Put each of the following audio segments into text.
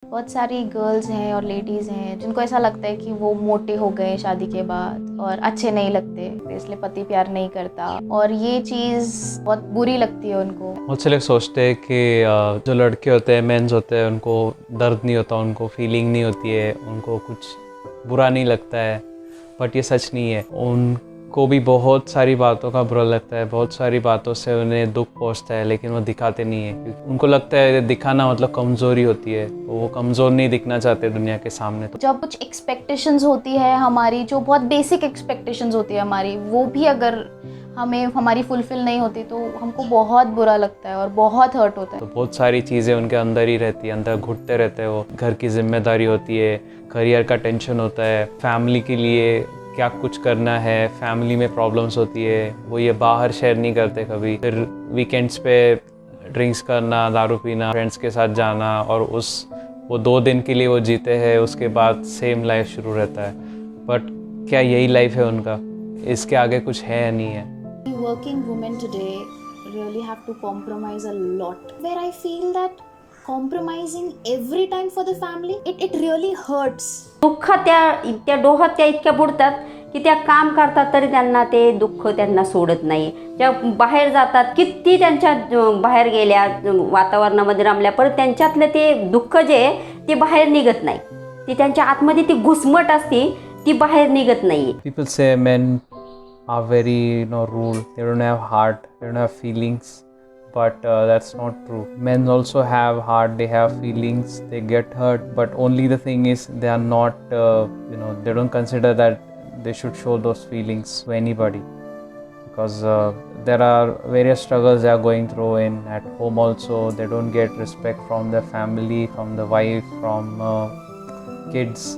बहुत सारी गर्ल्स हैं और लेडीज़ हैं जिनको ऐसा लगता है कि वो मोटे हो गए शादी के बाद और अच्छे नहीं लगते, तो इसलिए पति प्यार नहीं करता और ये चीज़ बहुत बुरी लगती है उनको। बहुत से लोग सोचते हैं कि जो लड़के होते हैं, मेंस होते हैं, उनको दर्द नहीं होता, उनको फीलिंग नहीं होती है, उनको कुछ बुरा नहीं लगता है। बट ये सच नहीं है। उनको भी बहुत सारी बातों का बुरा लगता है, बहुत सारी बातों से उन्हें दुख पहुंचता है, लेकिन वो दिखाते नहीं है क्योंकि उनको लगता है दिखाना मतलब कमज़ोरी होती है, तो वो कमज़ोर नहीं दिखना चाहते दुनिया के सामने। तो जब कुछ एक्सपेक्टेशंस होती है हमारी, जो बहुत बेसिक एक्सपेक्टेशंस होती है हमारी, वो भी अगर हमें हमारी फुलफिल नहीं होती तो हमको बहुत बुरा लगता है और बहुत हर्ट होता है। तो बहुत सारी चीज़ें उनके अंदर ही रहती है, अंदर घुटते रहते हैं वो। घर की जिम्मेदारी होती है, करियर का टेंशन होता है, फैमिली के लिए क्या कुछ करना है, फैमिली में प्रॉब्लम्स होती है, वो ये बाहर शेयर नहीं करते कभी। फिर वीकेंड्स पे ड्रिंक्स करना, दारू पीना, फ्रेंड्स के साथ जाना, और वो 2 दिन के लिए वो जीते हैं, उसके बाद सेम लाइफ शुरू रहता है। बट क्या यही लाइफ है उनका? इसके आगे कुछ है या नहीं है? Working women today really have to compromise a lot, where I feel that compromising every time for the family, it really hurts. दुःख त्या डोहात त्या इतक्या बुडतात की त्या काम करतात तरी त्यांना ते दुःख त्यांना सोडत नाही. त्या बाहेर जातात, किती त्यांच्या बाहेर गेल्या, वातावरणामध्ये रमल्या, पण त्यांच्यातलं ते दुःख जे आहे ते बाहेर निघत नाही. ती त्यांच्या आतमध्ये ती घुसमट असते, ती बाहेर निघत नाही. People say men are very, rude. They don't have heart. They don't have feelings. But that's not true. Men also have heart. They have feelings. They get hurt. But only the thing is, they are not. They don't consider that they should show those feelings to anybody, because there are various struggles they are going through at home also. They don't get respect from their family, from the wife, from kids.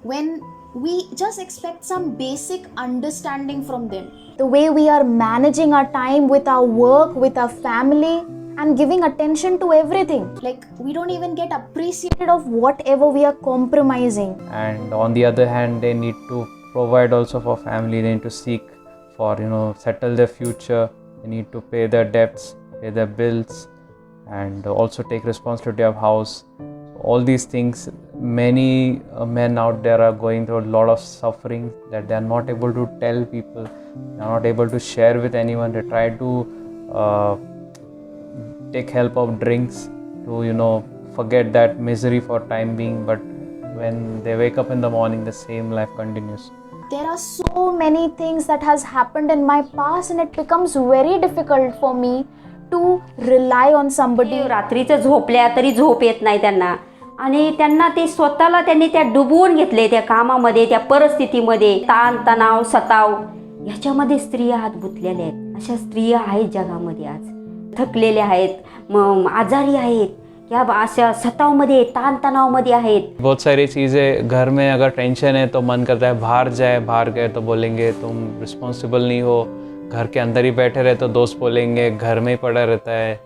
When we just expect some basic understanding from them, the way we are managing our time with our work, with our family, and giving attention to everything, like we don't even get appreciated of whatever we are compromising. And on the other hand, they need to provide also for family. They need to seek for, settle their future. They need to pay their debts, pay their bills, and also take responsibility of house. All these things, many men out there are going through a lot of suffering that they are not able to tell people. They are not able to share with anyone. They try to take help of drinks to forget that misery for time being, but when they wake up in the morning, the same life continues. There are so many things that has happened in my past, and it becomes very difficult for me to rely on somebody. रात्रीचं झोपल्या तरी झोप येत नाही त्यांना, आणि त्यांना ते स्वतःला त्यांनी त्या डुबवून घेतले त्या कामामध्ये, त्या परिस्थितीमध्ये. ताण तणाव सताव ह्याच्यामध्ये स्त्रिया हात गुंतलेल्या आहेत. अशा स्त्रिया आहेत जगामध्ये आज, थकलेल्या आहेत, आजारी आहेत, क्या अशा सतावमध्ये, ताण तणावमध्ये आहेत. बहुत सारी चीज़ें घर में अगर टेंशन है तो मन करता है बाहर जाए, बाहर गए तो बोलेंगे तुम रिस्पॉन्सिबल नहीं हो, घर के अंदर ही बैठे रहे तो दोस्त बोलेंगे घर में ही पड़ा रहता है.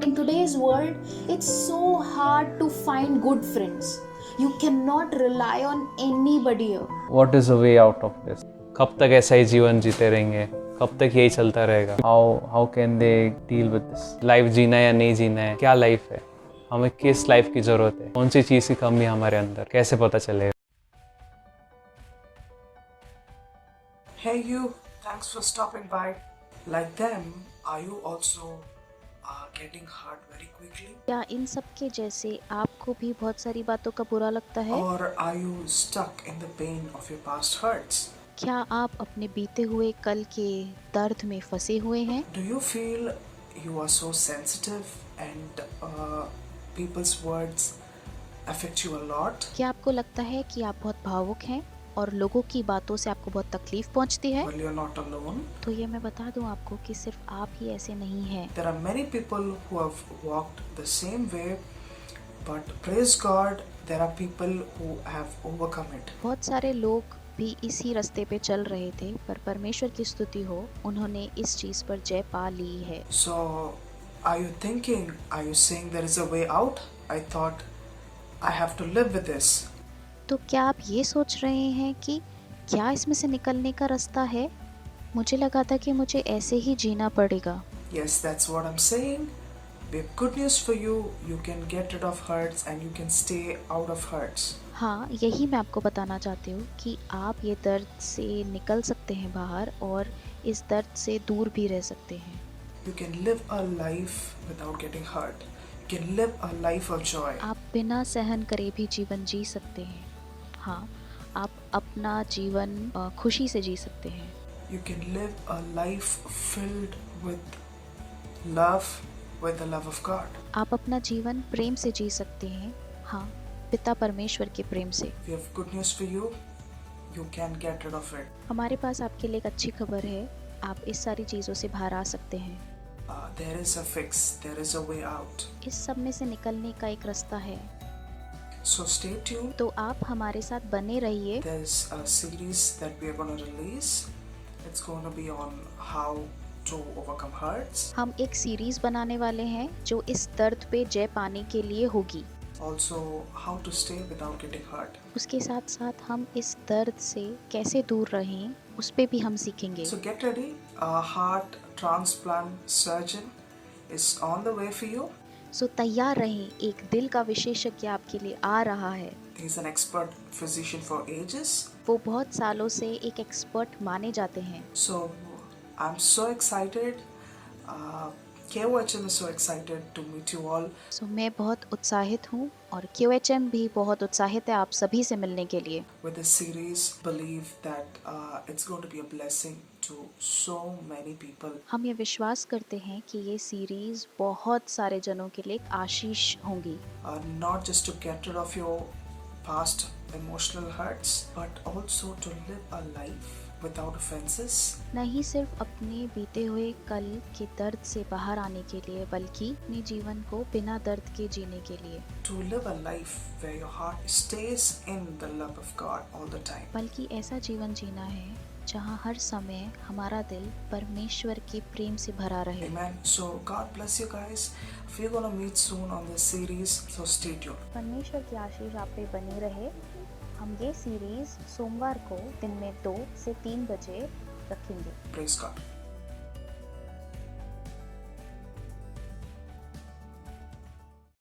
In today's world, it's so hard to find good friends. You cannot rely on anybody here. What is the way out of this? कब तक ऐसा ही जीवन जीते रहेंगे? कब तक यही चलता रहेगा? How can they deal with this? Life जीना है या नहीं जीना है? क्या लाइफ है? हमें किस लाइफ की ज़रूरत है? कौन सी चीज़ की कमी है हमारे अंदर? कैसे पता चलेगा? Hey you, thanks for stopping by. Like them, are you also getting hurt very quickly? क्या इन सब के जैसे आपको भी बहुत सारी बातों का बुरा लगता है? Or are you stuck in the pain of your past hurts? क्या आप अपने बीते हुए कल के दर्द में फंसे हुए हैं? Do you feel you are so sensitive and people's words affect you a lot? क्या आपको लगता है कि आप बहुत भावुक हैं और लोगों की बातों से आपको बहुत तकलीफ पहुंचती है? Well, you're not alone. तो ये मैं बता दूं आपको कि सिर्फ आप ही ऐसे नहीं हैं. There are many people who have walked the same way, but praise God, there are people who have overcome it. बहुत सारे लोग भी इसी रास्ते पे चल रहे थे, पर परमेश्वर की स्तुति हो, उन्होंने इस चीज़ पर जय पा ली है. So, are you saying there is a way out? I thought I have to live with this. तो क्या आप ये सोच रहे हैं कि क्या इसमें से निकलने का रास्ता है? मुझे लगा था कि मुझे ऐसे ही जीना पड़ेगा. Yes, that's what I'm saying. We have good news for you. You can get rid of hurts and you can stay out of hurts. हाँ, यही मैं आपको बताना चाहती हूँ कि आप ये दर्द से निकल सकते हैं बाहर और इस दर्द से दूर भी रह सकते हैं। You can live a life without getting hurt. You can live a life of joy. आप बिना सहन करे भी जीवन जी सकते हैं। हाँ, आप अपना जीवन खुशी से जी सकते हैं। You can live a life filled with love, with the love of God. आप अपना जीवन प्रेम से जी सकते हैं। हाँ, पिता परमेश्वर के प्रेम से। We have good news for you. You can get rid of it. हमारे पास आपके लिए एक अच्छी खबर है, आप इस सारी चीज़ों से बाहर आ सकते हैं। There is a fix. There is a way out. इस सब में से निकलने का एक रास्ता है। So stay tuned. तो आप हमारे साथ बने रहिए। There's a series that we are going to release. It's going to be on how to overcome hurts. हम एक सीरीज बनाने वाले हैं जो इस दर्द पे जय पाने के लिए होगी। Also, how to stay without getting hurt. उसके साथ साथ हम इस दर्द से कैसे दूर रहें उस पे भी हम सीखेंगे। So get ready. A heart transplant surgeon is on the way for you. सो तैयार रहें, एक दिल का विशेषज्ञ आपके लिए आ रहा है। He's an expert physician for ages. वो बहुत सालों से एक एक्सपर्ट माने जाते हैं। So I'm so excited. KOHM is so excited to meet you all. सो मैं बहुत उत्साहित हूँ और QHM भी बहुत उत्साहित है आप सभी से मिलने के लिए। With this series, believe that it's going to be a blessing to so many people. हम ये विश्वास करते हैं कि ये सीरीज बहुत सारे जनों के लिए एक आशीष होंगी। Not just to get rid of your past emotional hurts, but also to live a life without offenses. नहीं सिर्फ अपने बीते हुए कल के दर्द से बाहर आने के लिए बल्कि अपने जीवन को बिना दर्द के जीने के लिए, To live a life where your heart stays in the love of God all the time. बल्कि ऐसा जीवन जीना है जहाँ हर समय हमारा दिल परमेश्वर के प्रेम से भरा रहे। Amen. So God bless you guys. We're gonna meet soon on this series. So stay tuned. परमेश्वर की आशीष आप पे बनी रहे। हम ये सीरीज सोमवार को दिन में 2 से 3 बजे रखेंगे। Praise God.